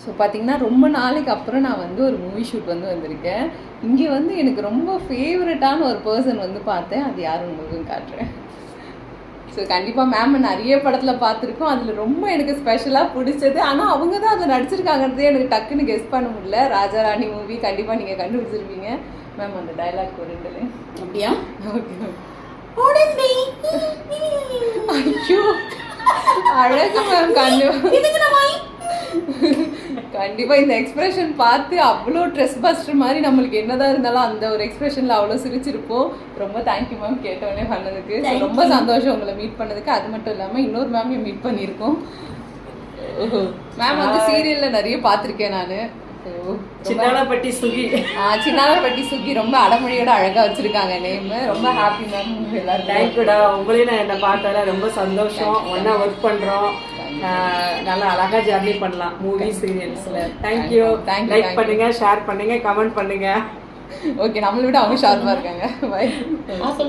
So பார்த்தீங்கன்னா ரொம்ப நாளைக்கு அப்புறம் நான் வந்து ஒரு மூவி ஷூட் வந்து வந்திருக்கேன். இங்கே வந்து எனக்கு ரொம்ப ஃபேவரட்டான ஒரு பர்சன் வந்து பார்த்தேன். அது யாரும் உங்களுக்கும் காட்டுறேன். ஸோ கண்டிப்பாக மேம் நிறைய படத்தில் பார்த்துருக்கோம். அதில் ரொம்ப எனக்கு ஸ்பெஷலாக பிடிச்சது, ஆனால் அவங்க தான் அதில் நடிச்சிருக்காங்கன்றதே எனக்கு டக்குன்னு கெஸ் பண்ண முடியல. ராஜா ராணி மூவி கண்டிப்பாக நீங்கள் கண்டுபிடிச்சிருப்பீங்க. மேம் அந்த டைலாக் ஒரு ரெண்டு லைன். அப்படியா? ஓகே. ஐயோ அழகு மேம். கண்டிப்பா இந்த எக்ஸ்பிரஷன் பார்த்து அவ்வளோ ட்ரெஸ் பஸ்டர் மாதிரி நம்மளுக்கு என்னதான் இருந்தாலும் அந்த ஒரு எக்ஸ்பிரஷன்ல அவ்வளோ சிரிச்சிருப்போம். ரொம்ப தேங்க்யூ மேம் கேட்டோடனே பண்ணதுக்கு. ரொம்ப சந்தோஷம் உங்களை மீட் பண்ணதுக்கு. அது மட்டும் இல்லாமல் இன்னொரு மேமையும் மீட் பண்ணியிருக்கோம். மேம் வந்து சீரியல்ல நிறைய பார்த்துருக்கேன் நான். சின்னாலப்பட்டி சுகி. சின்னாலப்பட்டி சுகி ரொம்ப அடமொழியோட அழகா வச்சிருக்காங்க நேம். ரொம்ப ஹாப்பி மேம் எல்லாரும். தேங்க்யூடா. உங்களையும் நான் என்ன பார்த்தால ரொம்ப சந்தோஷம். ஒன்னா ஒர்க் பண்றோம். நல்லா அழகா ஜர்னி பண்ணலாம் மூவி சீரியல்ஸ்ல. தேங்க்யூ. லைக் பண்ணுங்க, ஷேர் பண்ணுங்க, கமெண்ட் பண்ணுங்க. ஓகே, நம்மளை விட அவங்க ஷார்ப்பா இருக்காங்க. பை.